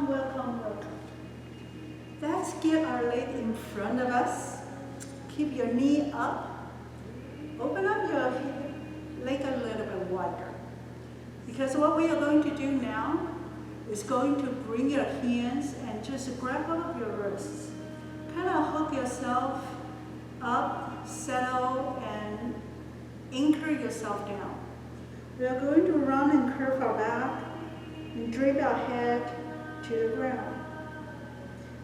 welcome, welcome, welcome. Let's get our leg in front of us. Keep your knee up. Open up your leg a little bit wider. Because what we are going to do now is going to bring your hands and just grab hold of your wrists. Kind of hook yourself up, settle, and anchor yourself down. We are going to run and curve our back and drape our head to the ground.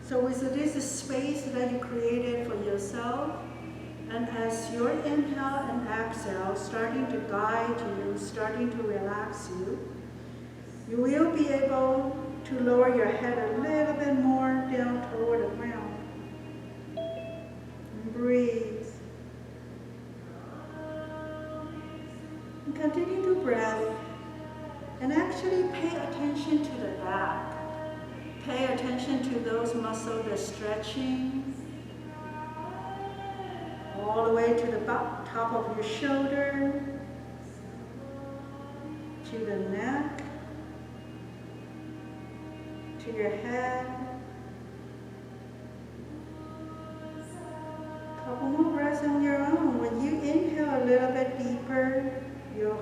So with this space that you created for yourself, and as your inhale and exhale starting to guide you, starting to relax you, you will be able to lower your head a little bit more down toward the ground. And breathe. And continue to breathe. And actually pay attention to the back. Pay attention to those muscles that are stretching all the way to the top of your shoulder, to the neck, to your head. Couple more breaths on your own. When you inhale a little bit deeper, your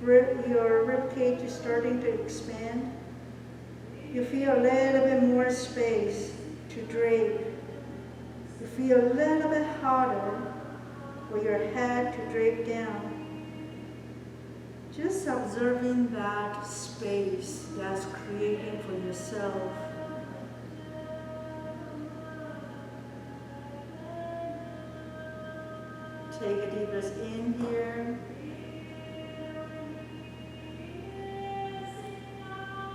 rib cage is starting to expand. You feel a little bit more space to drape. You feel a little bit harder for your head to drape down. Just observing that space that's creating for yourself. Take a deep breath in here.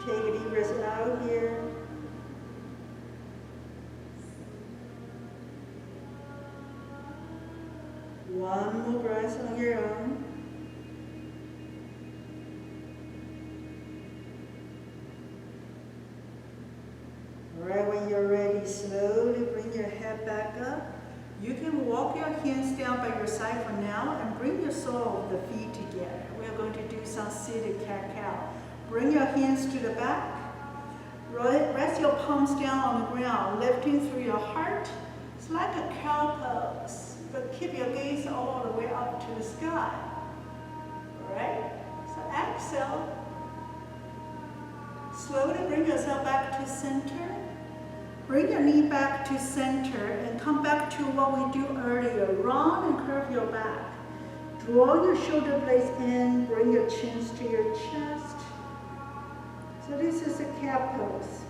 Take a deep breath out here. One more breath on your own. All right, when you're ready, slowly bring your head back up. You can walk your hands down by your side for now and bring your sole of the feet together. We are going to do some seated cat-cow. Bring your hands to the back. Rest your palms down on the ground, lifting through your heart. It's like a cow pose, but keep your gaze all the way up to the sky. All right? So exhale. Slowly bring yourself back to center. Bring your knee back to center and come back to what we do earlier. Round and curve your back. Draw your shoulder blades in. Bring your chins to your chest. So this is a cat pose.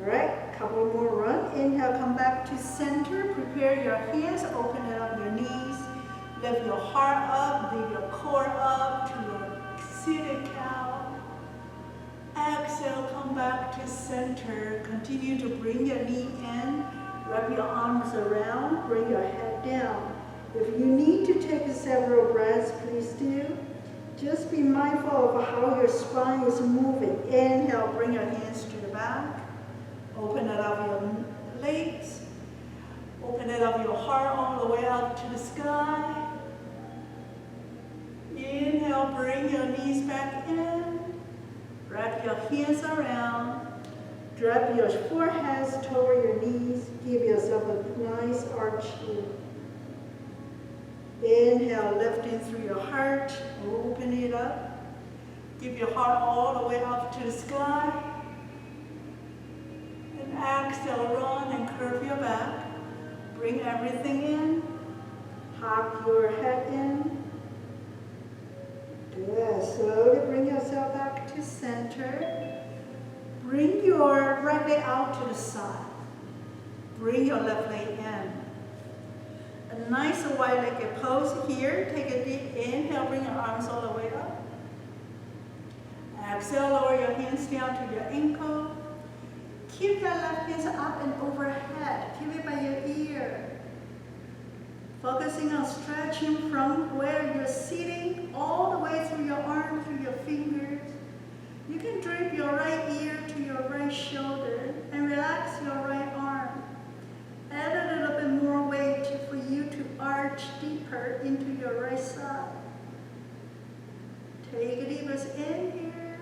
All right, couple more run. Inhale, come back to center. Prepare your hands, open it on your knees. Lift your heart up, leave your core up to your seated cow. Exhale, come back to center. Continue to bring your knee in. Wrap your arms around, bring your head down. If you need to take several breaths, please do. Just be mindful of how your spine is moving. Inhale, bring your hands to the back. Open it up your legs. Open it up your heart all the way up to the sky. Inhale, bring your knees back in. Wrap your hands around. Drop your foreheads toward your knees. Give yourself a nice arch here. Inhale, lifting through your heart. Open it up. Give your heart all the way up to the sky. And exhale, run and curve your back. Bring everything in. Hop your head in. Good. Slowly bring yourself back to center. Bring your right leg out to the side. Bring your left leg in. A nice wide-legged pose here. Take a deep inhale, bring your arms all the way up. Exhale, lower your hands down to your ankle. Keep your left hands up and overhead. Keep it by your ear. Focusing on stretching from where you're sitting all the way through your arm, through your fingers. You can drape your right ear to your right shoulder and relax your right arm. Add a little bit more weight for you to arch deeper into your right side. Take a deep breath in here.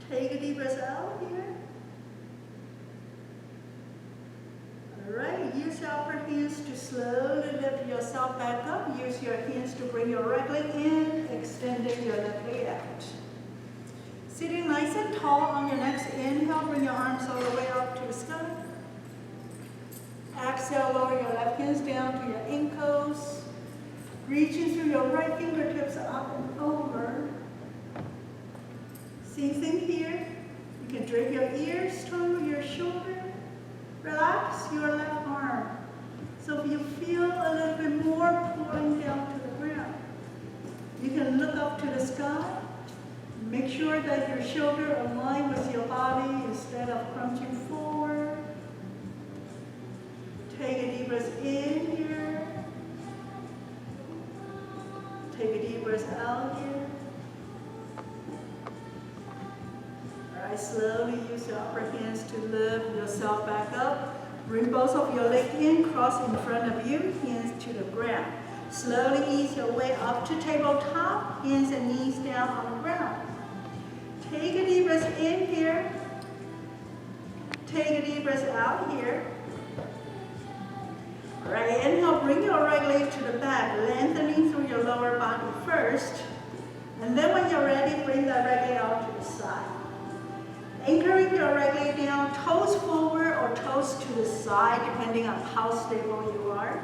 Take a deep breath out here. All right, use your upper hands to slowly lift yourself back up. Use your hands to bring your right leg in, extending your left leg out. Sitting nice and tall on your next inhale, bring your arms all the way up to the sky. Exhale, lower your left hands down to your ankles. Reaching through your right fingertips up and over. Same thing here. You can drape your ears, turn your shoulder. Relax your left arm. So if you feel a little bit more pulling down to the ground, you can look up to the sky. Make sure that your shoulder align with your body instead of crunching forward. Take a deep breath in here. Take a deep breath out here. All right, slowly use your upper hands to lift yourself back up. Bring both of your legs in, cross in front of you, hands to the ground. Slowly ease your way up to tabletop, hands and knees down on the ground. Take a deep breath in here. Take a deep breath out here. All right, inhale, bring your right leg to the back, lengthening through your lower body first. And then when you're ready, bring that right leg out to the side. Anchoring your right leg down, toes forward or toes to the side, depending on how stable you are.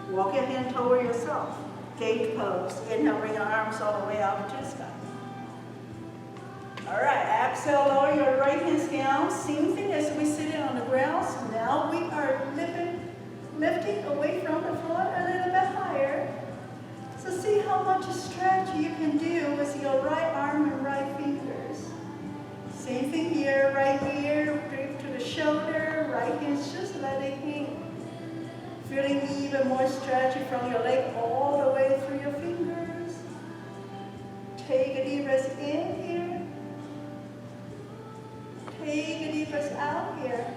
Walk your hand toward yourself. Gate pose. Inhale, bring your arms all the way up to the sky. All right, exhale, lower your right hands down. Same thing as we sit on the ground. Now we are lifting away from the floor a little bit higher. So see how much stretch you can do with your right arm and right fingers. Same thing here, right ear, drape to the shoulder, right hands just let it hang. Feeling even more stretchy from your leg all the way through your fingers. Take a deep breath in here. Take a deep breath out here.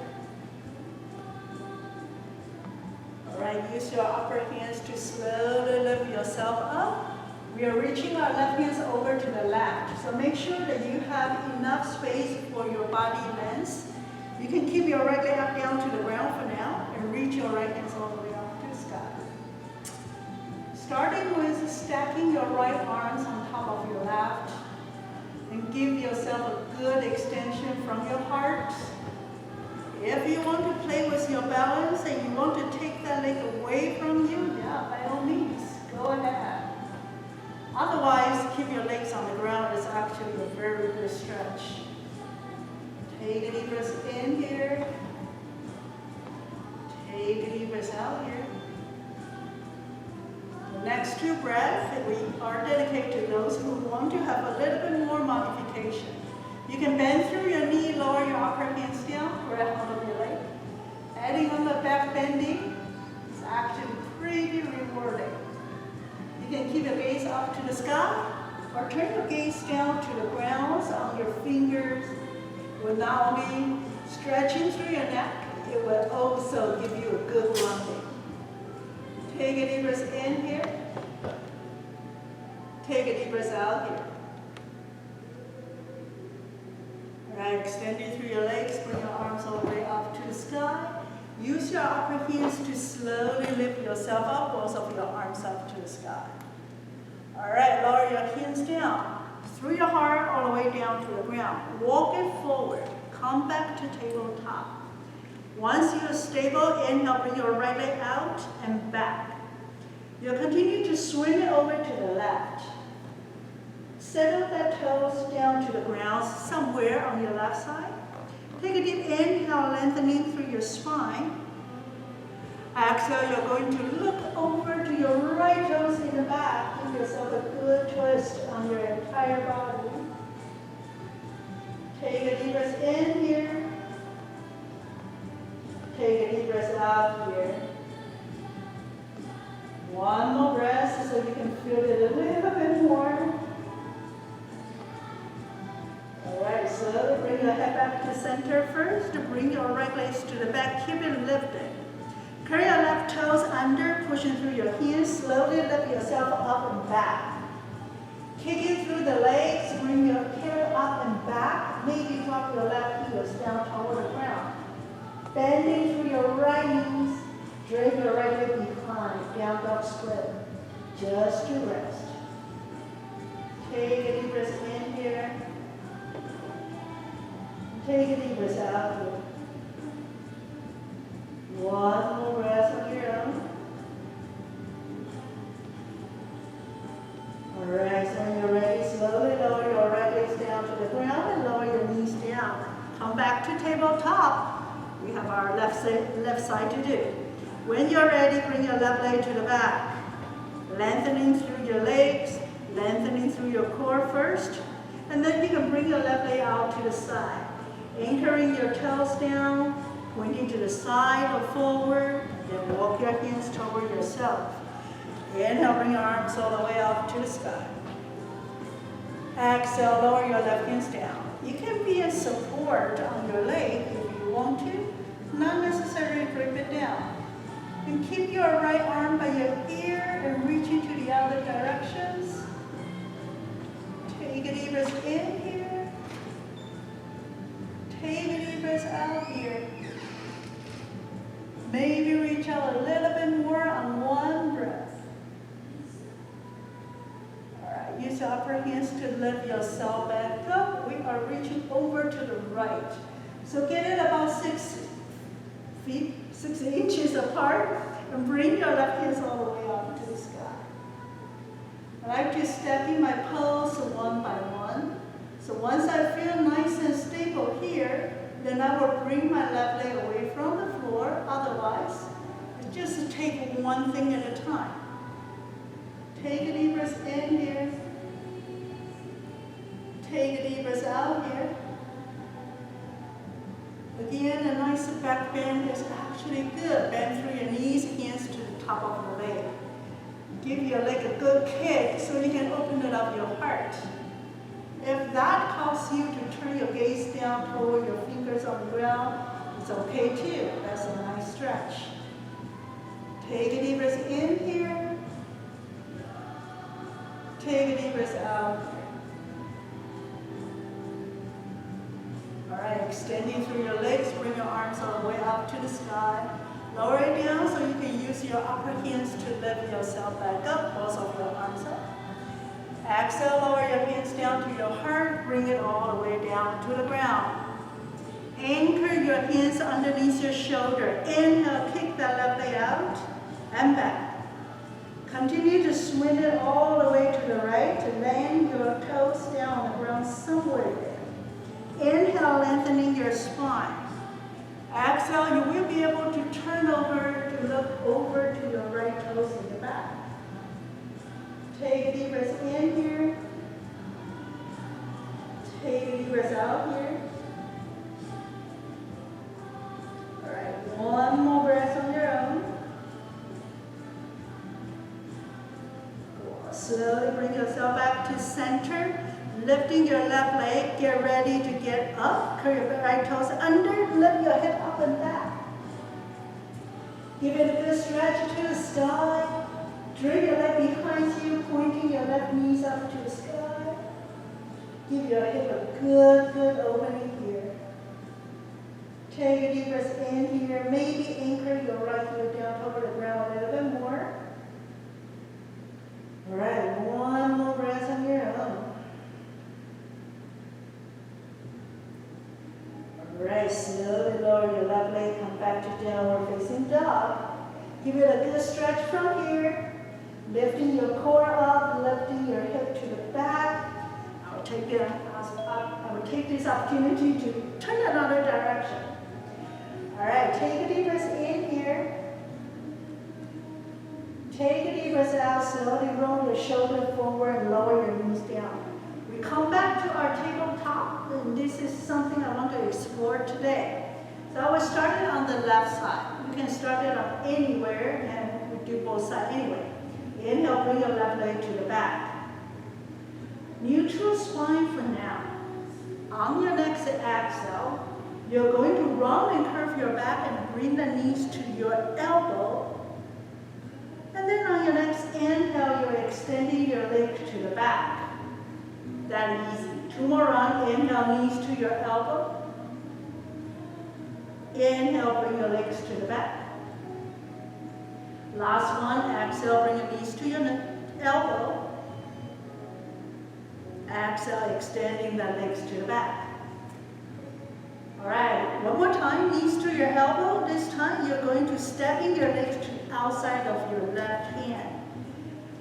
All right, use your upper hands to slowly lift yourself up. We are reaching our left hands over to the left. So make sure that you have enough space for your body length. You can keep your right leg up down to the ground for now and reach your right hands all the way up to the sky. Starting with stacking your right arms on top of your left and give yourself a good extension from your heart. If you want to play with your balance and you want to take that leg away from you, yeah, by all means, go ahead. Otherwise, keep your legs on the ground. It's actually a very good stretch. Take a deep breath in here. Take a deep breath out here. The next two breaths, we are dedicated to those who want to have a little bit more modification. You can bend through your knee, lower your upper hands down, grab hold of your leg. Adding on the back bending is actually pretty rewarding. You can keep your gaze up to the sky or turn your gaze down to the ground on your fingers. It will not only stretching through your neck, it will also give you a good grounding. Take a deep breath in here. Take a deep breath out here. All right, extending through your legs, bring your arms all the way up to the sky. Use your upper hands to slowly lift yourself up, both of your arms up to the sky. All right, lower your hands down. Through your heart, all the way down to the ground. Walk it forward. Come back to tabletop. Once you're stable, inhale, bring your right leg out and back. You'll continue to swing it over to the left. Settle that toes down to the ground somewhere on your left side. Take a deep inhale, lengthening through your spine. Exhale, you're going to look over to your right toes in the back. Give yourself a good twist on your entire body. Take a deep breath in here. Take a deep breath out here. One more breath so you can feel it a little bit more. All right, slowly bring your head back to center first. Bring your right legs to the back, keep it lifted. Curl your left toes under, pushing through your heels. Slowly lift yourself up and back. Kicking through the legs, bring your tail up and back. Make down toward the ground. Bending through your right knees, drape your right leg behind, down dog split, just to rest. Take a deep breath in here. Take a deep breath out here. One more breath on your own. Alright, so when you're ready, slowly lower your right legs down to the ground and lower your knees down. Come back to tabletop. We have our left side to do. When you're ready, bring your left leg to the back. Lengthening through your legs, lengthening through your core first, and then you can bring your left leg out to the side. Anchoring your toes down, pointing to the side or forward, then walk your hands toward yourself. Inhale, bring your arms all the way up to the sky. Exhale, lower your left hands down. You can be a support on your leg if you want to, not necessarily grip it down. And keep your right arm by your ear and reach into the other directions. Take a deep breath in here. Take a deep breath out here. Maybe reach out a little bit more on one breath. Alright, use your upper hands to lift yourself back up. We are reaching over to the right. So get it about 6 inches apart and bring your left hands all the way up to the sky. I like to step in my pose one by one. So once I feel nice and stable here, then I will bring my left leg away from the floor. Otherwise, just take one thing at a time. Take a deep breath in here. Take a deep breath out here. Again, a nice back bend is actually good. Bend through your knees, hands to the top of the leg. Give your leg a good kick so you can open it up your heart. If that causes you to turn your gaze down toward your fingers on the ground, it's okay too. That's a nice stretch. Take a deep breath in here. Take a deep breath out here. Alright, extending through your legs, bring your arms all the way up to the sky. Lower it down so you can use your upper hands to lift yourself back up, both of your arms up. Exhale, lower your hands down to your heart, bring it all the way down to the ground. Anchor your hands underneath your shoulder. Inhale, kick that left leg out and back. Continue to swing it all the way to the right to land your toes down on the ground somewhere there. Inhale, lengthening your spine. Exhale, you will be able to turn over to look over to your right toes in the back. Take a deep breath in here. Take a deep breath out here. All right, one more breath on your own. Slowly bring yourself back to center. Lifting your left leg, get ready to get up. Curl your right toes under, lift your hip up and back. Give it a good stretch to the sky. Drape your leg behind you, pointing your left knees up to the sky. Give your hip a good opening here. Take a deep breath in here. Maybe anchor your right heel down over the ground a little bit more. All right, one more breath on your own. Alright, slowly lower your left leg, come back to downward facing dog. Give it a good stretch from here. Lifting your core up, lifting your hip to the back. I will take this opportunity to turn another direction. Alright, take a deep breath in here. Take a deep breath out, slowly roll your shoulder forward and lower your knees down. We come back to our tabletop, and this is something I want to explore today. So I will start it on the left side. You can start it on anywhere, and we do both sides anyway. Inhale, bring your left leg to the back. Neutral spine for now. On your next exhale, you're going to roll and curve your back and bring the knees to your elbow. And then on your next inhale, you're extending your leg to the back. That easy. 2 more rounds. Inhale, knees to your elbow. Inhale, bring your legs to the back. Last one, exhale, bring your knees to your elbow. Exhale, extending the legs to the back. All right, one more time, knees to your elbow. This time you're going to step in your legs to the outside of your left hand.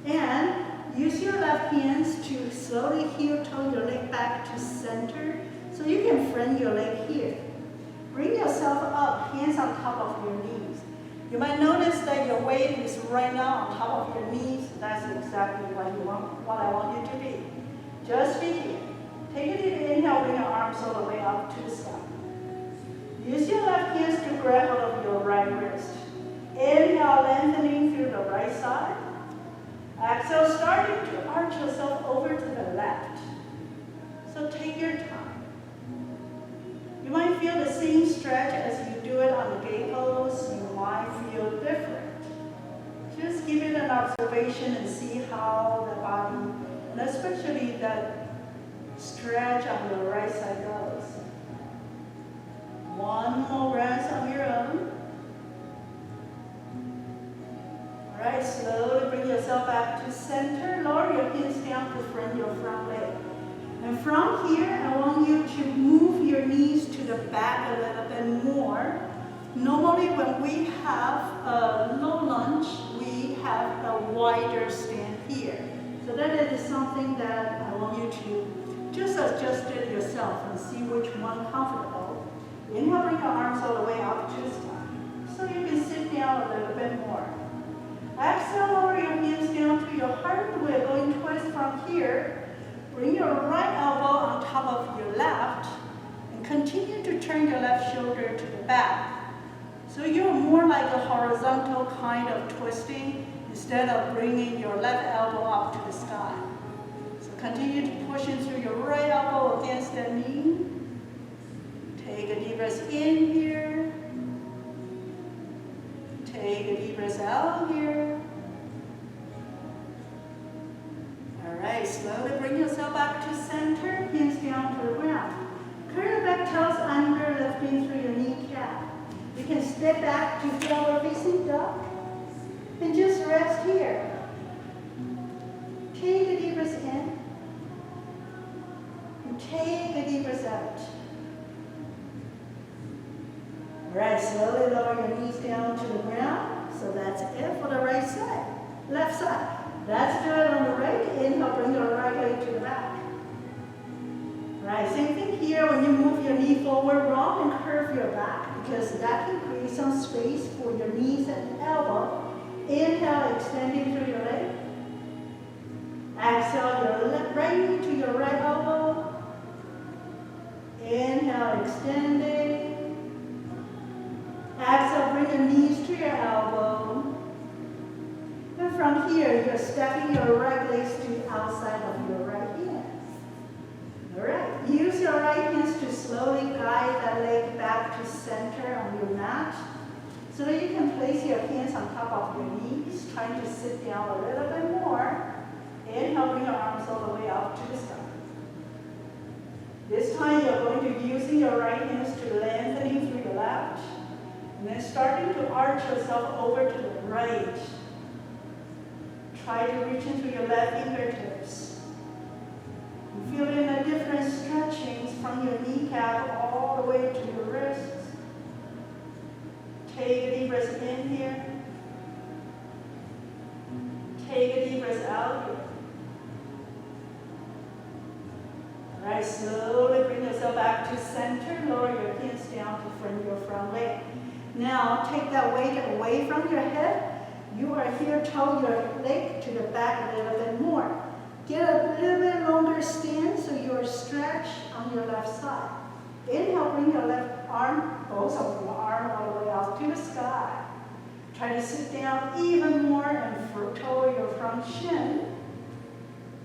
And use your left hands to slowly heel toe your leg back to center so you can front your leg here. Bring yourself up, hands on top of your knees. You might notice that your weight is right now on top of your knees. That's exactly what I want you to be. Just be here. Take a deep inhale, bring your arms all the way up to the sky. Use your left hands to grab hold of your right wrist. Inhale, lengthening through the right side. Exhale, starting to arch yourself over to the left. So take your time. You might feel the same stretch as you do it on the gate pose. You might feel different. Just give it an observation and see how the body, and especially that stretch on the right side goes. One more breath on your own. All right, slowly bring yourself back to center. Lower your hands down to front your front leg. And from here, I want you to move your knees to the back a little bit more. Normally, when we have a low lunge, we have a wider stand here. So that is something that I want you to just adjust it yourself and see which one comfortable. Inhale, bring your arms all the way up to the sky. So you can sit down a little bit more. Exhale, lower your hands down to your heart. We're going twist from here. Bring your right elbow on top of your left and continue to turn your left shoulder to the back. So you're more like a horizontal kind of twisting instead of bringing your left elbow up to the sky. So continue to push into your right elbow against the knee. Take a deep breath in here. Take a deep breath out here. All right, slowly bring yourself back to center, hands down to the ground. Curl the back toes under, lifting through your kneecap. You can step back to forward facing dog and just rest here. Take a deep breath in and take a deep breath out. All right, slowly lower your knees down to the ground. So that's it for the right side, left side. Let's do it on the right. Inhale, bring your right leg to the back. All right, same thing here. When you move your knee forward, rock and curve your back because that can create some space for your knees and elbow. Inhale, extending through your leg. Exhale, your right knee to your right elbow. Inhale, extending. Exhale, bring your knees to your elbow. And from here, you're stepping your right legs to the outside of your right hand. All right, use your right hands to slowly guide that leg back to center on your mat so that you can place your hands on top of your knees, trying to sit down a little bit more. Inhale, bring your arms all the way up to the sky. This time, you're going to be using your right hands to lengthening through your left. And then starting to arch yourself over to the right. Try to reach into your left fingertips. And feeling the different stretchings from your kneecap all the way to your wrists. Take a deep breath in here. Take a deep breath out here. All right, slowly bring yourself back to center. Lower your hands down to front your front leg. Now, take that weight away from your head. You are here, toe your leg to the back a little bit more. Get a little bit longer stand so you're stretched on your left side. Inhale, bring your left arm, both of your arm all the way up to the sky. Try to sit down even more and toe your front shin.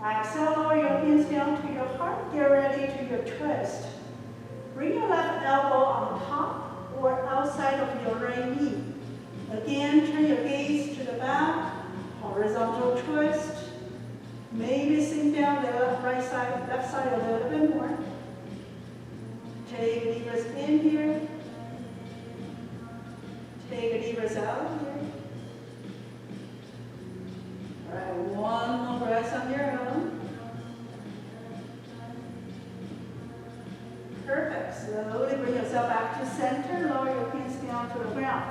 Exhale, lower your hands down to your heart. Get ready to your twist. Bring your left elbow on top or outside of your right knee. Again, turn your gaze to the back, horizontal twist. Maybe sink down the left side a little bit more. Take a deep breath in here. Take a deep breath out here. All right, one more breath on your own. Perfect. Slowly bring yourself back to center. Lower your hands down to the ground.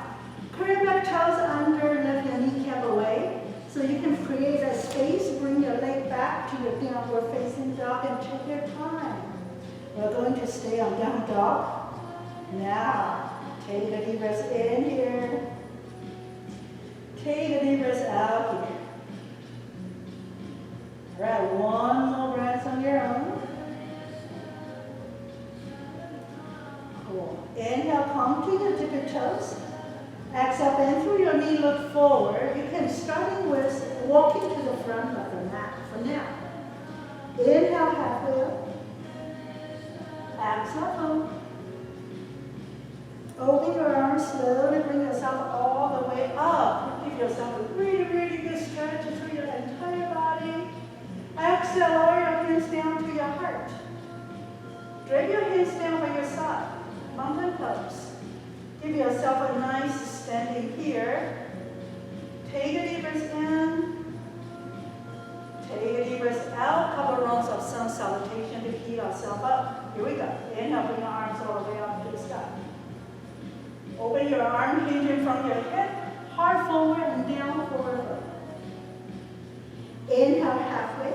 Curl your back toes under, lift your kneecap away. So you can create a space. Bring your leg back to your downward facing dog and take your time. We're going to stay on down dog. Now, take a deep breath in here. Take a deep breath out here. All right, one more breath on your own. Cool. Inhale, come to your tippy toes. Exhale, bend through your knee, look forward. You can start with walking to the front of the mat for now. Inhale, halfway up. Exhale, home. Open your arms slowly, bring yourself all the way up. Give yourself a really, really good stretch through your entire body. Exhale, lower your hands down to your heart. Drape your hands down by your side. Mountain pose. Give yourself a nice standing here. Take a deep breath in. Take a deep breath out. Couple rounds of sun salutation to heat ourselves up. Here we go. Inhale, bring your arms all the way up to the sky. Open your arm, hinging from your hip, heart forward and down, forward. Inhale, halfway.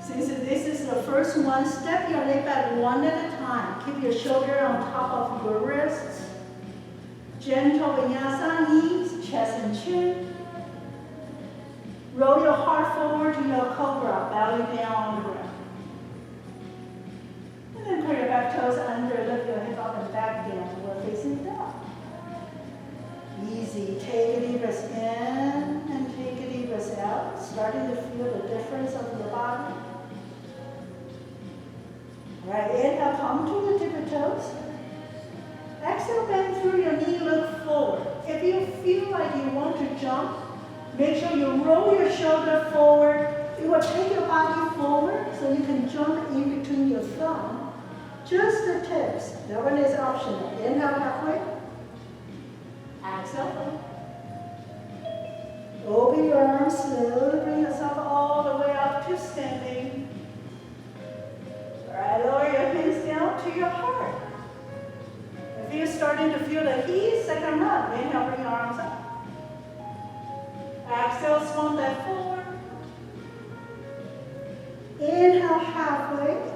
Since this is the first one, step your leg back one at a time. Keep your shoulder on top of your wrists. Gentle vinyasa, knees, chest and chin. Roll your heart forward to your cobra, belly down on the ground. And then put your back toes under, lift your hip up and back down. We're facing down. Easy. Take a deep breath in and take a deep breath out. Starting to feel the difference of your body. All right, inhale, come to the tippy toes. Exhale, bend through your knee, look forward. If you feel like you want to jump, make sure you roll your shoulder forward. You will take your body forward so you can jump in between your thumb. Just the tips. That one is optional. Inhale, halfway. Exhale. Open your arms slowly. Bring yourself all the way up to standing. All right, lower your hands down to your heart. If you're starting to feel the heat, second round. Inhale, bring your arms up. Exhale, swan that forward. Inhale, halfway.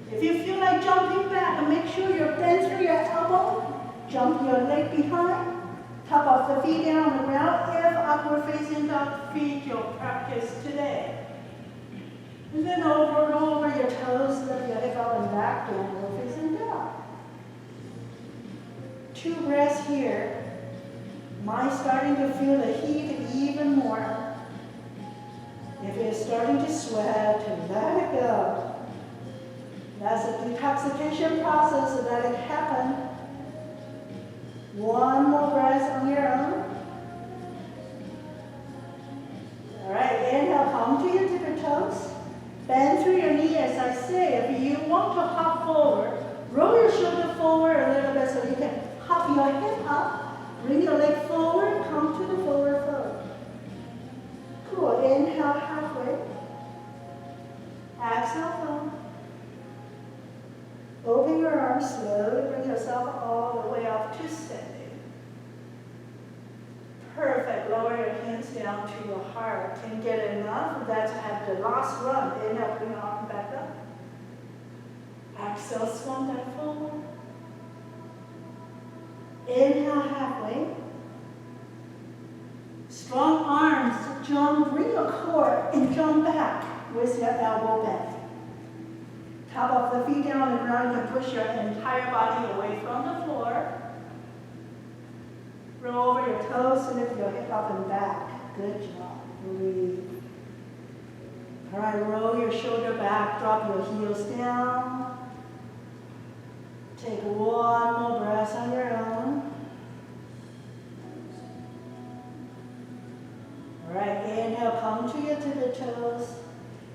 If you feel like jumping back, make sure you bend through your elbow. Jump your leg behind. Top of the feet down on the ground. If upward facing dog, feet your practice today. And then over your toes, lift your hip up and back, downward facing dog. 2 breaths here. Mind starting to feel the heat even more. If you're starting to sweat, let it go. That's a detoxification process, so let it happen. 1 more breath on your own. All right, inhale, come to your tippy toes. Bend through your knee as I say. If you want to hop forward, roll your shoulder forward a little bit so you can hop your hip up. Bring your leg forward, come to the forward fold. Cool, inhale halfway. Exhale, fold. Open your arms slowly, bring yourself all the way up to standing. Perfect, lower your hands down to your heart. Can get enough of that to have the last run. Inhale, bring your arm back up. Exhale, swan that forward. Inhale, halfway. Strong arms, jump, bring your core and jump back with your elbow bent. Top of the feet down on the ground, you can push your entire body away from the floor. Roll over your toes, lift your hip up and back. Good job. Breathe. All right, roll your shoulder back, drop your heels down. Take 1 more breath on your own. All right, inhale, come to your tippy toes.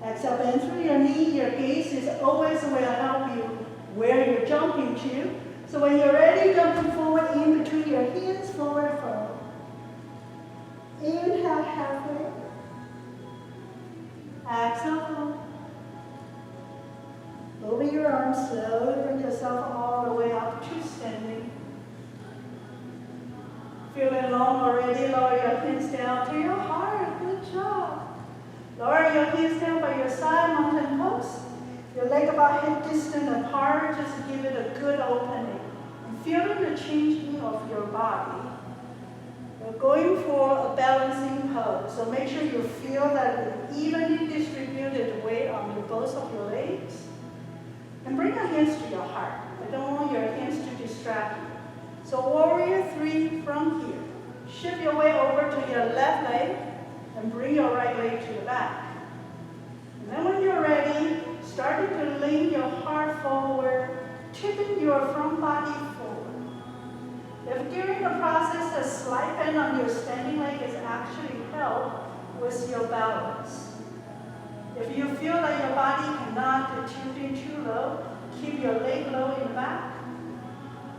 Exhale, bend through your knee. Your gaze is always will help you where you're jumping to. So when you're ready, jumping forward, forward in between your hands, forward fold. Inhale halfway. Exhale. Open your arms, slowly bring yourself all the way up to standing. Feeling long already, lower your hands down to your heart. Good job. Lower your hands down by your side, mountain pose. Your leg about hip distance apart, just give it a good opening. And feeling the changing of your body. We're going for a balancing pose, so make sure you feel that evenly distributed weight on both of your legs. And bring your hands to your heart. I don't want your hands to distract you. So warrior 3 from here. Shift your way over to your left leg and bring your right leg to the back. And then when you're ready, start to lean your heart forward, tipping your front body forward. If during the process a slight bend on your standing leg is actually help with your balance. If you feel that your body cannot tilt in too low, keep your leg low in the back.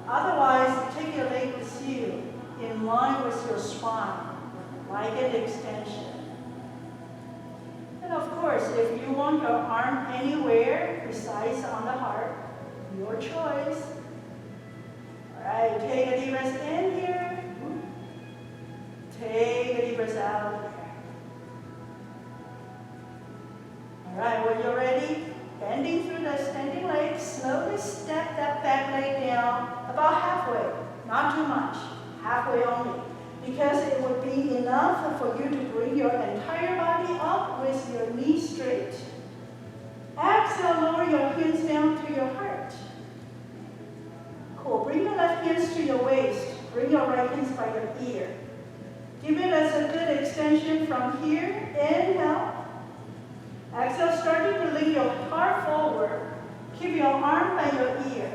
Otherwise, take your leg with you in line with your spine, like an extension. And of course, if you want your arm anywhere precise on the heart, your choice. All right, take a deep breath in here. Take a deep breath out. All right, when you're ready, bending through the standing leg, slowly step that back leg down about halfway, not too much, halfway only, because it would be enough for you to bring your entire body up with your knees straight. Exhale, lower your hands down to your heart. Cool, bring your left hands to your waist, bring your right hands by your ear. Give it as a good extension from here, inhale. Exhale, starting to lean your heart forward. Keep your arm by your ear.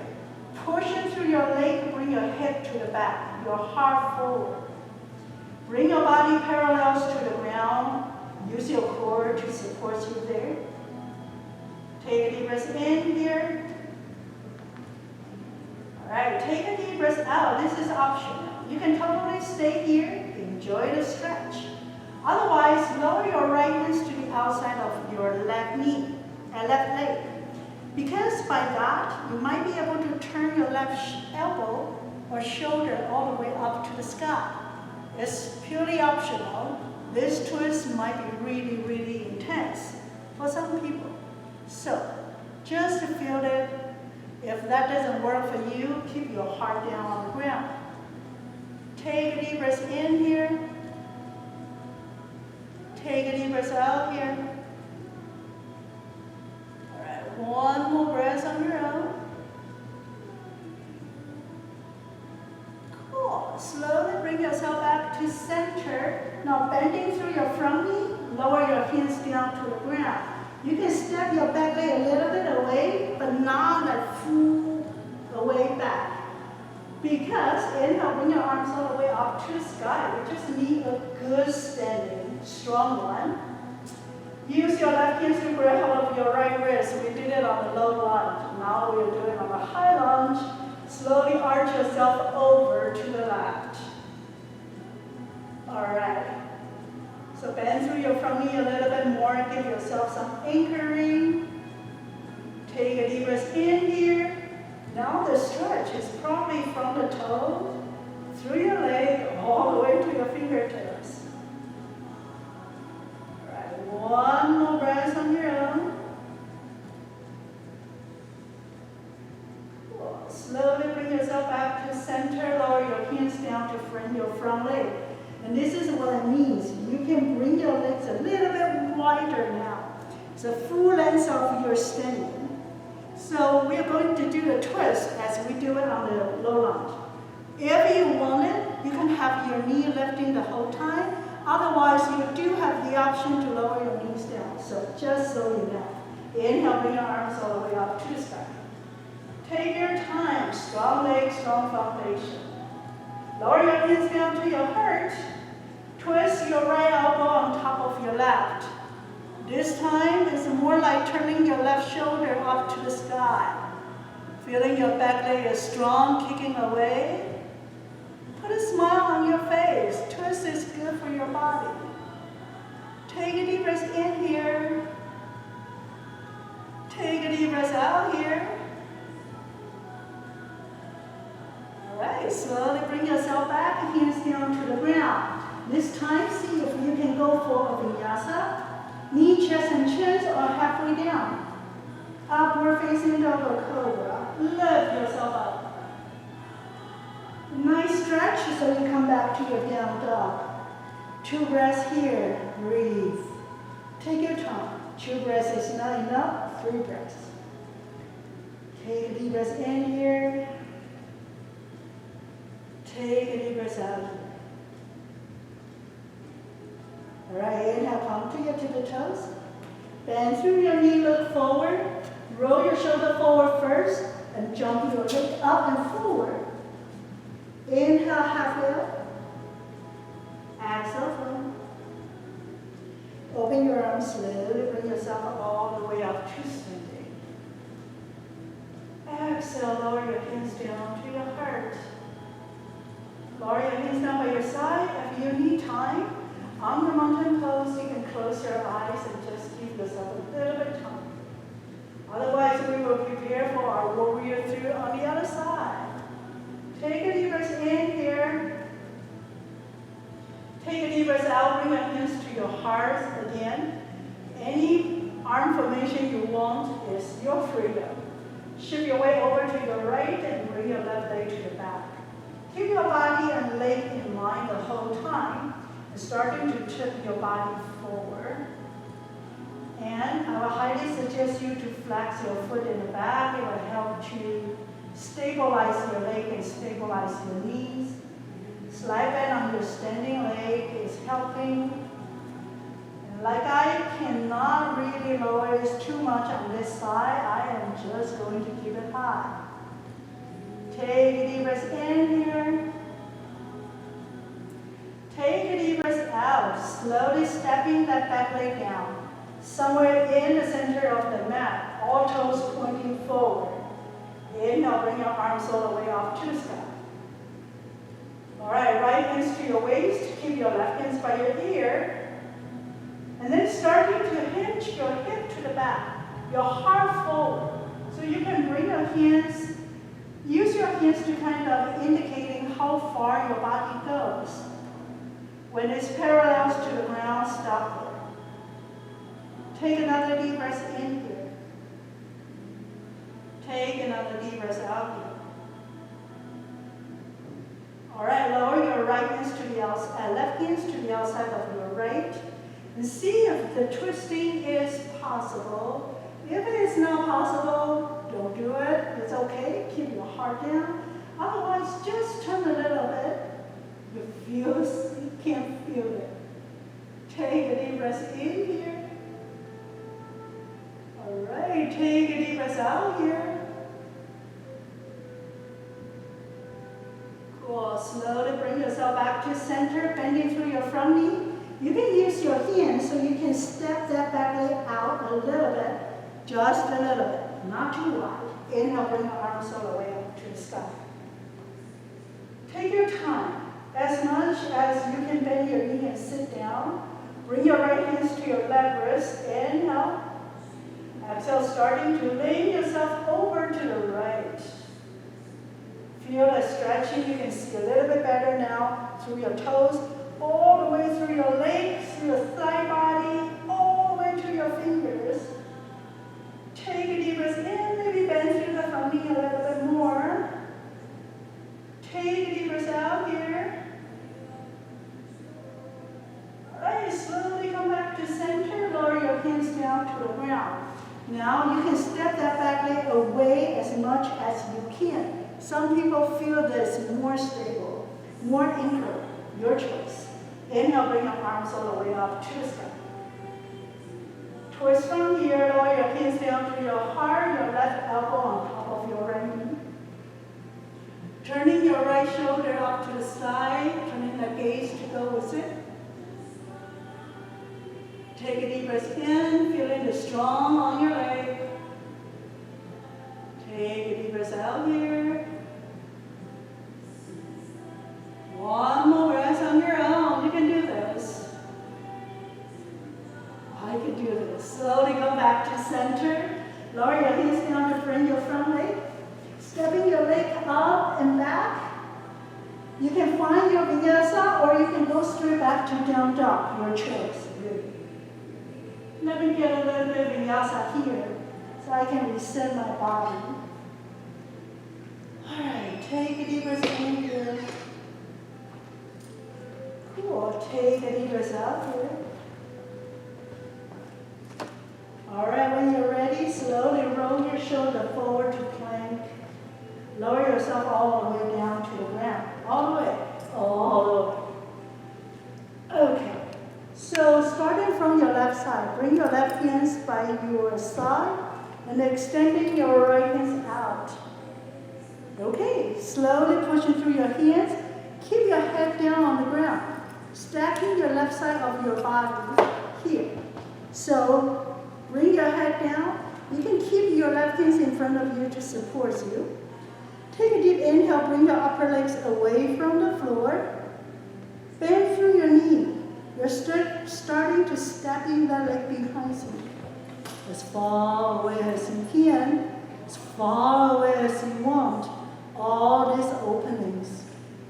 Push it through your leg, bring your head to the back, your heart forward. Bring your body parallels to the ground. Use your core to support you there. Take a deep breath in here. All right, take a deep breath out. This is optional. You can totally stay here, enjoy the stretch. Otherwise, lower your right hands to the outside of your left knee and left leg. Because by that, you might be able to turn your left elbow or shoulder all the way up to the sky. It's purely optional. This twist might be really, really intense for some people. So, just feel it. If that doesn't work for you, keep your heart down on the ground. Take a deep breath in here. Take a deep breath out here. All right, one more breath on your own. Cool. Slowly bring yourself back to center. Now bending through your front knee, lower your hands down to the ground. You can step your back leg a little bit away, but not that full away back. Because inhale, bring your arms all the way up to the sky. We just need a good standing, strong one. Use your left hand to grab hold of your right wrist. We did it on the low lunge. Now we'll do it on the high lunge. Slowly arch yourself over to the left. All right. So bend through your front knee a little bit more. Give yourself some anchoring. Take a deep breath in here. Now the stretch is probably from the toe, through your leg, all the way to your fingertips. All right, one more breath on your own. Cool. Slowly bring yourself back to center. Lower your hands down to front your front leg. And this is what it means. You can bring your legs a little bit wider now. It's the full length of your standing. So we're going to do a twist as we do it on the low lunge. If you want it, you can have your knee lifting the whole time. Otherwise, you do have the option to lower your knees down. So just so you know. Inhale, bring your arms all the way up to the sky. Take your time. Strong legs, strong foundation. Lower your hands down to your heart. Twist your right elbow on top of your left. This time is more like turning your left shoulder up to the sky. Feeling your back leg is strong, kicking away. Put a smile on your face. Twist is good for your body. Take a deep breath in here. Take a deep breath out here. All right, slowly bring yourself back, hands down to the ground. This time, see if you can go for a vinyasa. Knee, chest, and chins are halfway down. Upward facing dog or cobra. Lift yourself up. Nice stretch so you come back to your down dog. 2 breaths here. Breathe. Take your time. 2 breaths is not enough. 3 breaths. Take a deep breath in here. Take a deep breath out here. All right, inhale, come to your tippy toes. Bend through your knee, look forward. Roll your shoulder forward first and jump your leg up and forward. Inhale, halfway up. Exhale, forward. Open your arms slowly, bring yourself up all the way up to standing. Exhale, lower your hands down to your heart. Lower your hands down by your side. If you need time, on the mountain pose, you can close your eyes and just give yourself a little bit of time. Otherwise, we will prepare for our warrior three on the other side. Take a deep breath in here. Take a deep breath out. Bring your hands to your heart again. Any arm formation you want is your freedom. Shift your weight over to your right and bring your left leg to the back. Keep your body and leg in line the whole time. And starting to tip your body forward. And I will highly suggest you to flex your foot in the back. It will help to stabilize your leg and stabilize your knees. Slide bend on your standing leg is helping. And like I cannot really lower this too much on this side, I am just going to keep it high. Take a deep breath in here. Take a deep breath out, slowly stepping that back leg down. Somewhere in the center of the mat, all toes pointing forward. Inhale, bring your arms all the way up to the sky. All right, right hands to your waist, keep your left hands by your ear. And then starting to hinge your hip to the back, your heart forward. So you can bring your hands, use your hands to kind of indicating how far your body goes. When it's parallel to the ground, stop there. Take another deep breath in here. Take another deep breath out here. All right, lower your right hands to the outside, left hands to the outside of your right. And see if the twisting is possible. If it is not possible, don't do it. It's okay. Keep your heart down. Otherwise, just turn a little bit. You can't feel it. Take a deep breath in here. All right, take a deep breath out here. Cool. Slowly bring yourself back to center, bending through your front knee. You can use your hands so you can step that back leg out a little bit, just a little bit, not too wide. Inhale, bring your arms all the way up to the sky. Take your time. As much as you can bend your knee and sit down, bring your right hands to your left wrist. Inhale. Exhale, starting to lean yourself over to the right. Feel the stretching. You can see a little bit better now through your toes, all the way through your legs, through your thigh body, all the way to your fingers. Take a deep breath in, maybe bend through the front knee a little bit more. Take a deep breath out here. All right, slowly come back to center, lower your hands down to the ground. Now you can step that back leg away as much as you can. Some people feel this more stable, more anchored, your choice. Inhale, bring your arms all the way up to the sky. Twist from here, lower your hands down to your heart, your left elbow on top of your right knee. Turning your right shoulder up to the side, turning the gaze to go with it. Take a deep breath in, feeling the strong on your leg. Take a deep breath out here. Slowly come back to center. Lower your hands down to bring your front leg. Stepping your leg up and back. You can find your vinyasa or you can go straight back to down dog, your choice. Let me get a little bit of vinyasa here so I can reset my body. All right, take a deep breath in here. Cool, take a deep breath out here. All right, when you're ready, slowly roll your shoulder forward to plank. Lower yourself all the way down to the ground. All the way. All the way. Okay. So starting from your left side, bring your left hands by your side and extending your right hands out. Okay. Slowly pushing through your hands. Keep your head down on the ground. Stacking your left side of your body here. So bring your head down. You can keep your left hands in front of you to support you. Take a deep inhale, bring your upper legs away from the floor. Bend through your knee. You're starting to step in that leg behind you. As far away as you can, as far away as you want. All these openings.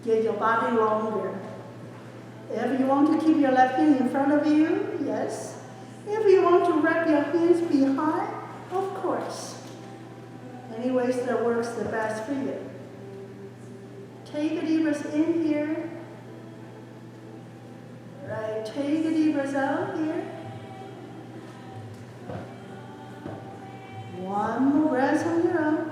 Get your body longer. If you want to keep your left hand in front of you, yes. If you want to wrap your hands behind, of course. Any ways that works the best for you. Take a deep breath in here. Right, take a deep breath out here. One more breath on your own.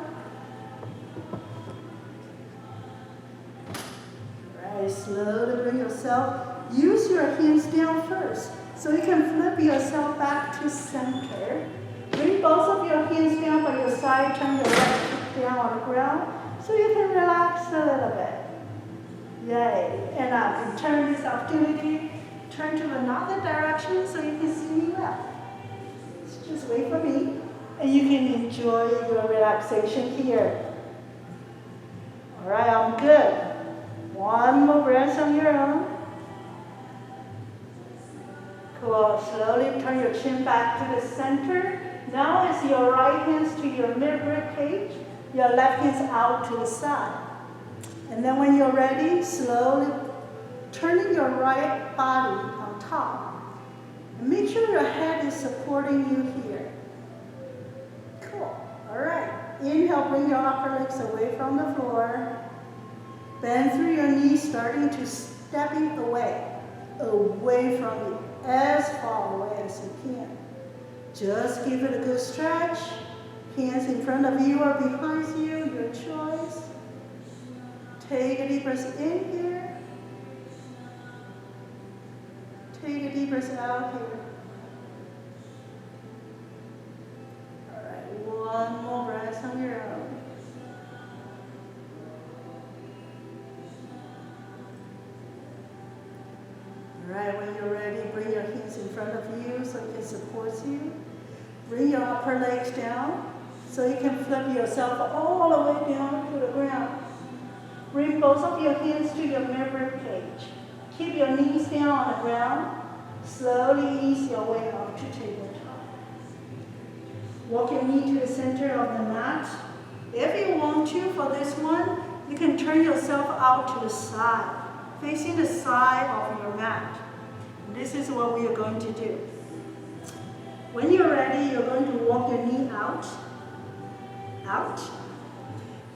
Right, slowly bring yourself. Use your hands down first. So you can flip yourself back to center. Bring both of your hands down by your side, turn your left foot down on the ground so you can relax a little bit. Yay. And I can turn this opportunity, turn to another direction so you can see me well. So just wait for me and you can enjoy your relaxation here. All right, I'm good. One more breath on your own. Cool. Slowly turn your chin back to the center. Now it's your right hands to your mid-rib cage, your left hands out to the side. And then when you're ready, slowly turning your right body on top. And make sure your head is supporting you here. Cool. All right. Inhale, bring your upper legs away from the floor. Bend through your knees, starting to stepping away from you, as far away as you can. Just give it a good stretch. Hands in front of you or behind you, your choice. Take a deep breath in here. Take a deep breath out here. All right, one more breath on your own. All right, when you're ready, bring your hands in front of you so it can support you. Bring your upper legs down so you can flip yourself all the way down to the ground. Bring both of your hands to your mid-rib cage. Keep your knees down on the ground. Slowly ease your way up to tabletop. Walk your knee to the center of the mat. If you want to, for this one, you can turn yourself out to the side, facing the side of your mat. This is what we are going to do. When you're ready, you're going to walk your knee out,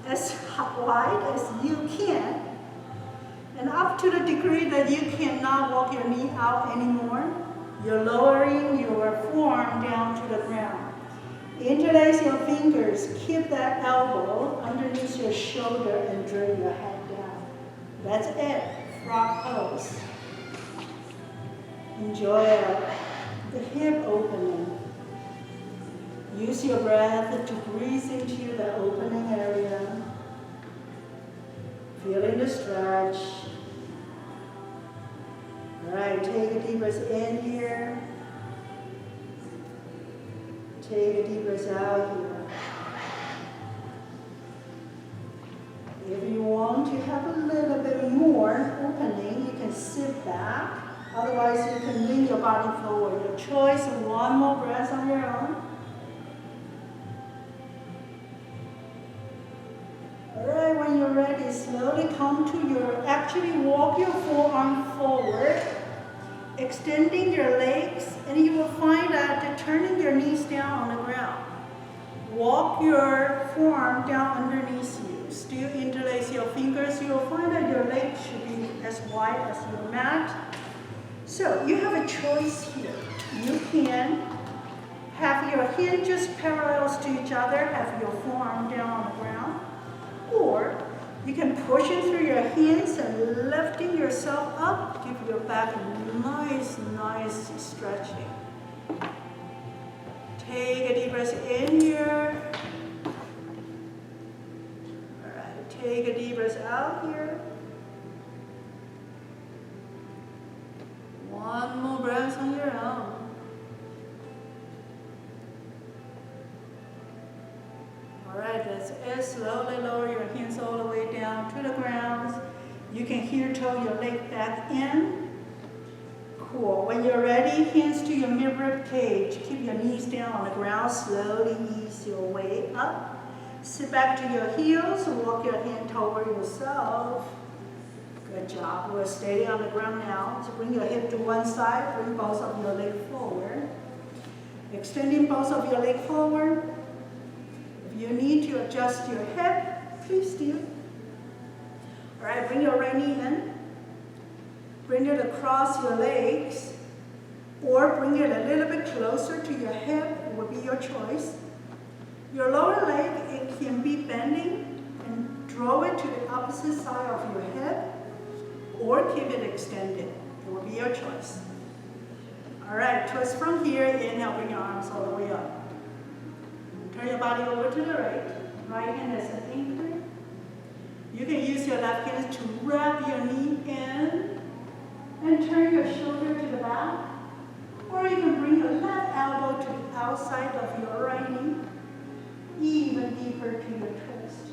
as wide as you can, and up to the degree that you cannot walk your knee out anymore, you're lowering your forearm down to the ground. Interlace your fingers, keep that elbow underneath your shoulder and draw your head down. That's it, frog pose. Enjoy the hip opening. Use your breath to breathe into the opening area. Feeling the stretch. All right, take a deep breath in here. Take a deep breath out here. If you want to have a little bit more opening, you can sit back Otherwise, you can lean your body forward. Your choice, one more breath on your own. All right, when you're ready, slowly come to actually walk your forearm forward, extending your legs, and you will find that turning your knees down on the ground. Walk your forearm down underneath you. Still interlace your fingers. You will find that your legs should be as wide as your mat. So you have a choice here. You can have your hinges parallel to each other, have your forearm down on the ground, or you can push in through your hands and lifting yourself up, give your back a nice stretching. Take a deep breath in here. All right, take a deep breath out here. One more breath on your own. All right, that's it. Slowly lower your hands all the way down to the ground. You can here toe your leg back in. Cool. When you're ready, hands to your mid-rib cage. Keep your knees down on the ground. Slowly ease your way up. Sit back to your heels. Walk your hand toward yourself. Good job. We're steady on the ground now. So bring your hip to one side. Bring both of your legs forward. Extending both of your legs forward. If you need to adjust your hip, please do. All right, bring your right knee in. Bring it across your legs, or bring it a little bit closer to your hip. It will be your choice. Your lower leg, it can be bending, and draw it to the opposite side of your hip, or keep it extended. It will be your choice. All right, twist from here. Inhale, bring your arms all the way up. Turn your body over to the right. Right hand as an anchor. You can use your left hand to wrap your knee in and turn your shoulder to the back. Or you can bring your left elbow to the outside of your right knee, even deeper to your twist.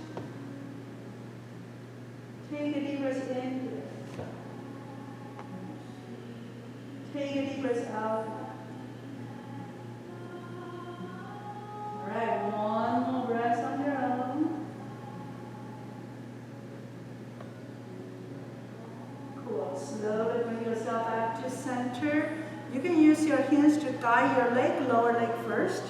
Take a deep breath in here. Take a deep breath out. All right, one more breath on your own. Cool. Slowly bring yourself back to center. You can use your hands to guide your leg, lower leg first.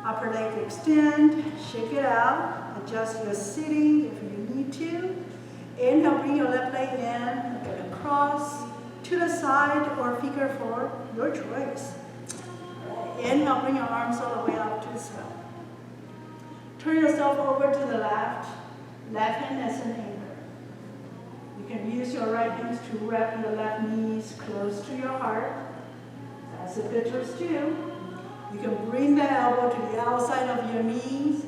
Upper leg extend, shake it out, adjust your sitting if you need to. Inhale, bring your left leg in, get across, to the side, or figure four, your choice. Inhale, bring your arms all the way up to the sky. Turn yourself over to the left hand as an anchor. You can use your right hands to wrap your left knees close to your heart. That's a good twist too. You can bring the elbow to the outside of your knees.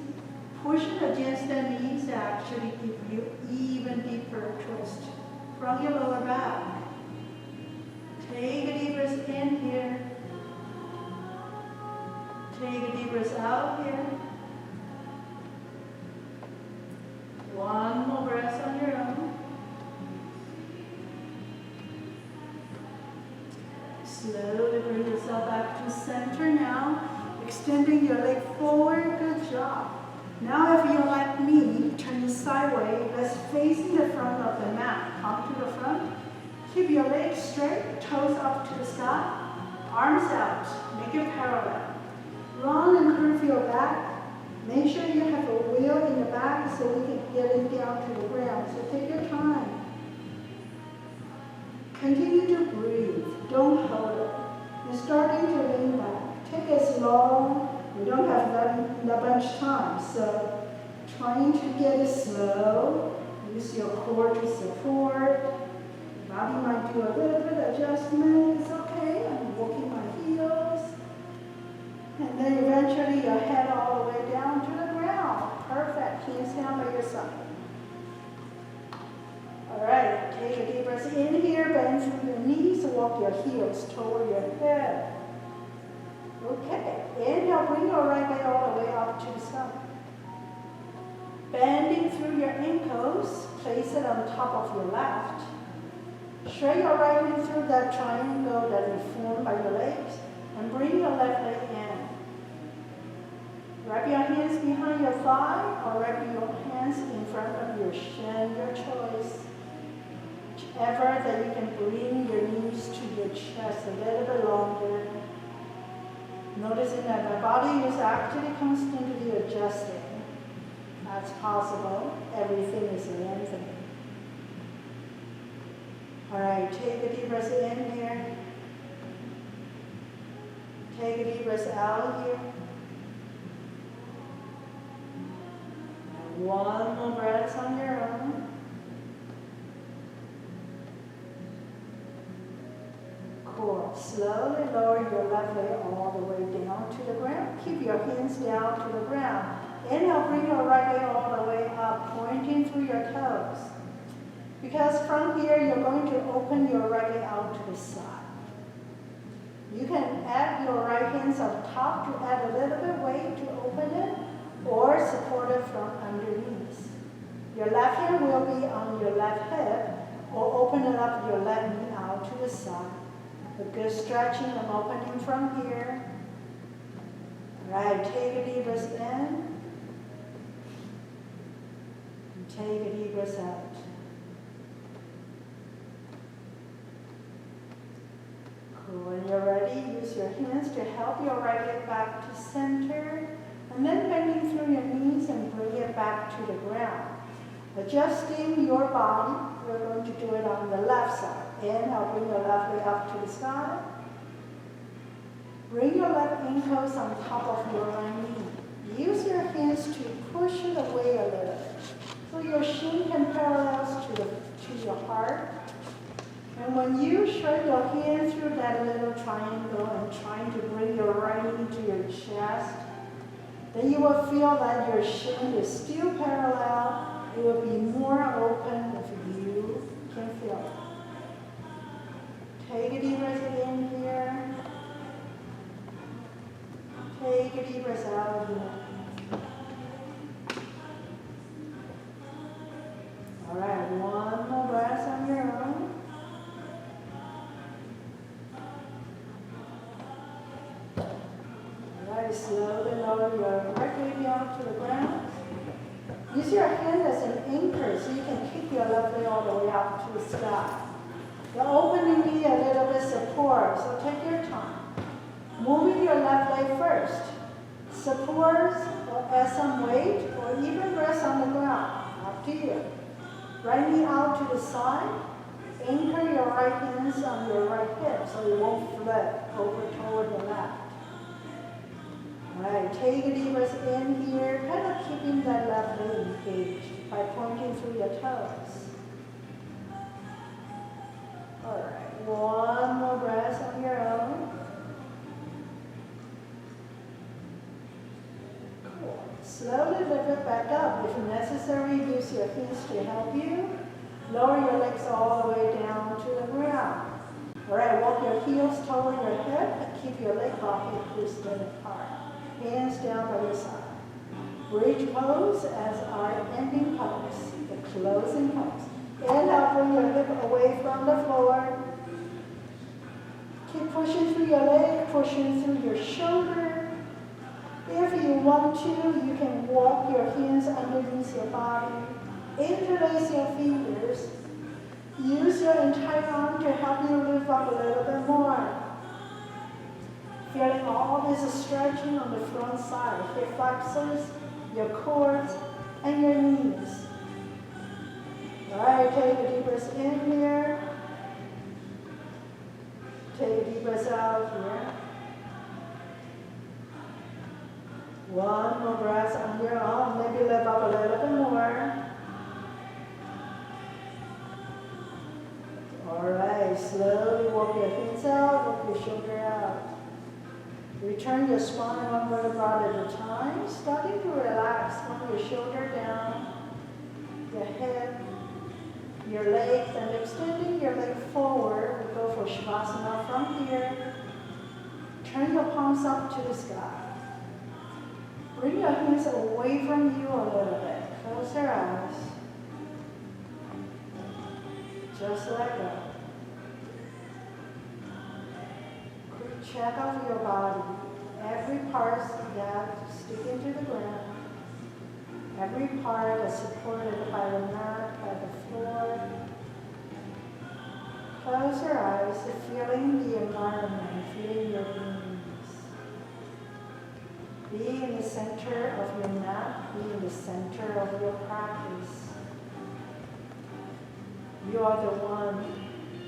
Push it against the knees to actually give you even deeper twist from your lower back. Take a deep breath in here. Take a deep breath out here. One more breath on your own. Slowly bring yourself back to center now. Extending your leg forward. Good job. Now if you're like me, turn sideways. Let's face the front of the mat. Come to the front. Keep your legs straight. Toes up to the sky. Arms out. Make it parallel. Round and curve your back. Make sure you have a wheel in the back so we can get it down to the ground. So take your time. Continue to breathe. Don't hold it. You're starting to lean back. Take it slow. We don't have that much time. So trying to get it slow. Use your core to support. Body might do a little bit of adjustment. It's okay. I'm walking my heels. And then eventually your head all the way down to the ground. Perfect. Hands down by your side. All right. Take a deep breath in here. Bend through your knees. Walk your heels toward your head. Okay. Inhale. Bring your right leg all the way up to the sky. Bending through your ankles. Place it on top of your left. Straight your right hand through that triangle that is formed by your legs and bring your left leg in. Wrap your hands behind your thigh or wrap your hands in front of your shin, your choice. Whichever that you can bring your knees to your chest a little bit longer. Noticing that my body is actually constantly adjusting as possible. Everything is lengthening. All right, take a deep breath in here. Take a deep breath out here. And one more breath on your own. Cool. Slowly lower your left leg all the way down to the ground. Keep your hands down to the ground. Inhale, bring your right leg all the way up, pointing through your toes. Because from here, you're going to open your right leg out to the side. You can add your right hands on top to add a little bit weight to open it, or support it from underneath. Your left hand will be on your left hip, or open it up your left knee out to the side. A good stretching and opening from here. All right, take a deep breath in. And take a deep breath out. When you're ready, use your hands to help your right leg back to center, and then bending through your knees and bring it back to the ground. Adjusting your body, we're going to do it on the left side. Inhale, bring your left leg up to the sky. Bring your left ankles on top of your right knee. Use your hands to push it away a little bit, so your shin can parallel to your heart. And when you shred your hand through that little triangle and trying to bring your right knee to your chest, then you will feel that your shin is still parallel. It will be more open if you can feel it. Take a deep breath in here. Take a deep breath out here. All right, one more breath on your own. Slowly lower your right leg down to the ground. Use your hand as an anchor so you can keep your left leg all the way up to the sky. The opening need a little bit support, so take your time. Moving your left leg first. Support or add some weight or even rest on the ground. Up to you. Right knee out to the side. Anchor your right hands on your right hip so it won't flip over toward the left. All right, take a deep breath in here, kind of keeping that left leg engaged by pointing through your toes. All right, one more breath on your own. Cool. Slowly lift it back up. If necessary, use your hands to help you. Lower your legs all the way down to the ground. All right, walk your heels toward your hip and keep your leg body distant apart. Hands down by your side. Bridge pose as our ending pose, the closing pose. Inhale, bring your hip away from the floor. Keep pushing through your leg, pushing through your shoulder. If you want to, you can walk your hands underneath your body. Interlace your fingers. Use your entire arm to help you lift up a little bit more. Feeling all this stretching on the front side, hip flexors, your quads, and your knees. All right, take a deep breath in here. Take a deep breath out here. One more breath on your own. Maybe lift up a little bit more. All right, slowly walk your hands out, walk your shoulder out. Return your spine one vertebra at a time, starting to relax from your shoulder down, your head, your legs, and extending your leg forward. We go for Shavasana from here. Turn your palms up to the sky. Bring your hands away from you a little bit. Close your eyes. Just let go. check out your body. Every part that sticking to the ground. Every part is supported by the mat, by the floor. Close your eyes, feeling the environment, feeling your beings. Be in the center of your mat, be in the center of your practice. You are the one,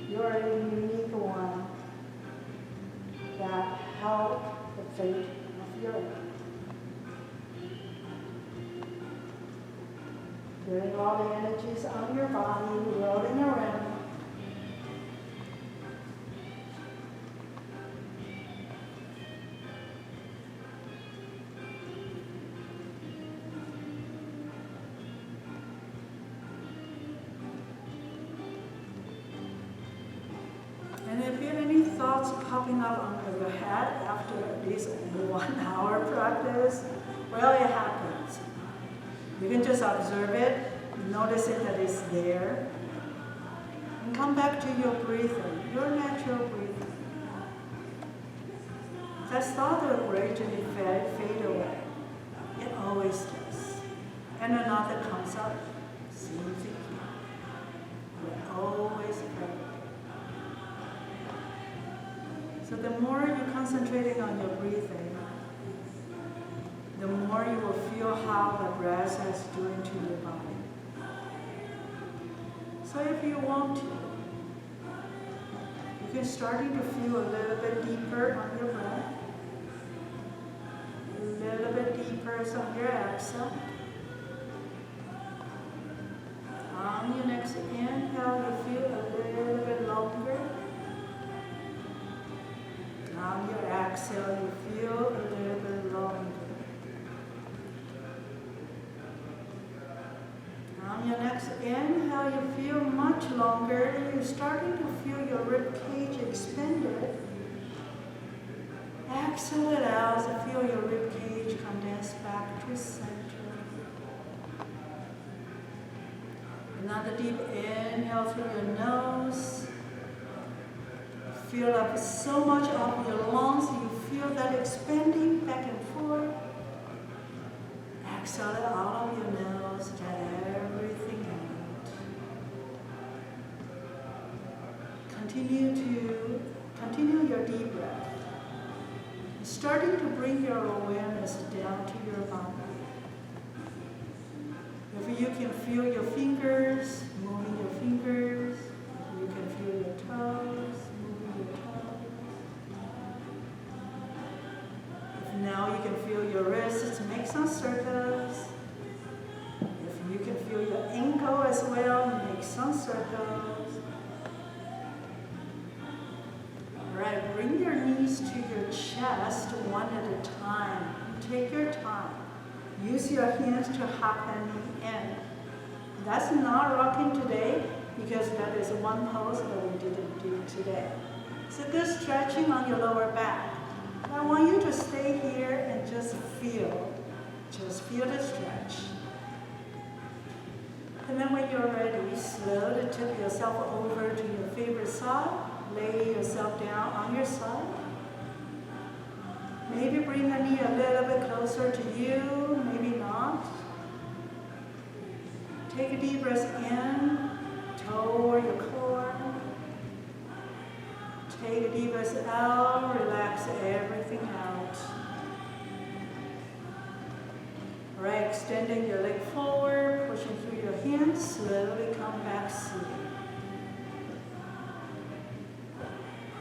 you are the unique one that held the fate of your life. Feeling all the energies on your body rolling around. And if you have any thoughts popping up on your head after at least 1 hour practice, well, it happens. You can just observe it, notice it that it's there, and come back to your breathing, your natural breathing. That thought will gradually fade away. It always does. And another comes up, same thing. We're always present. So the more you're concentrating on your breathing, the more you will feel how the breath is doing to your body. So if you want to, you can starting to feel a little bit deeper on your breath, a little bit deeper on your exhale. On your next inhale, you feel a little bit longer. On your exhale, you feel a little bit longer. On your next inhale, you feel much longer. You're starting to feel your rib cage expanded. Exhale it out, so feel your rib cage condense back to center. Another deep inhale through your nose. Feel up so much of your lungs, you feel that expanding back and forth. Exhale it out of your nose, let everything out. Continue your deep breath. Starting to bring your awareness down to your body. If you can feel your fingers, moving your fingers. If you can feel your toes, moving your toes. If now you can feel your wrists, make some circles. If you can feel your ankle as well, make some circles. Alright, bring your knees to your chest one at a time. Take your time. Use your hands to hop the knee in. That's not rocking today because that is one pose that we didn't do today. It's a good stretching on your lower back. I want you to stay here and just feel the stretch. And then when you're ready, slowly tip yourself over to your favorite side. Lay yourself down on your side. Maybe bring the knee a little bit closer to you, maybe not. Take a deep breath in, toward your core. Take a deep breath out, relax everything out. Alright, extending your leg forward, pushing through your hands, slowly come back slowly.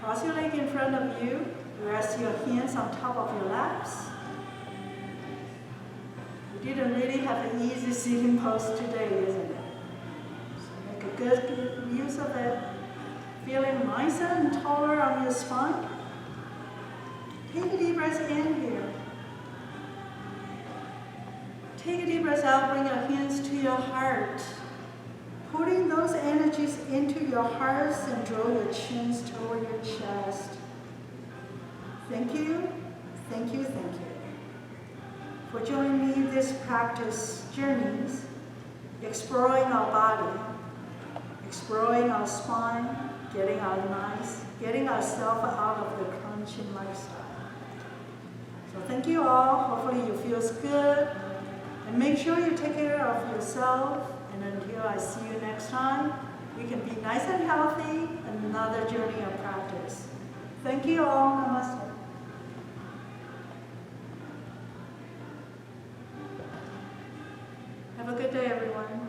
Cross your leg in front of you. Rest your hands on top of your laps. We didn't really have an easy sitting pose today, isn't it? So make a good use of it. Feeling nicer and taller on your spine. Take a deep breath in here. Take a deep breath out, bring your hands to your heart. Putting those energies into your hearts and draw your chins toward your chest. Thank you, thank you, thank you for joining me in this practice journeys, exploring our body, exploring our spine, getting our nice, getting ourselves out of the crunching lifestyle. So thank you all. Hopefully you feel good. And make sure you take care of yourself. And until I see you next time, we can be nice and healthy. Another journey of practice. Thank you all. Namaste. Have a good day, everyone.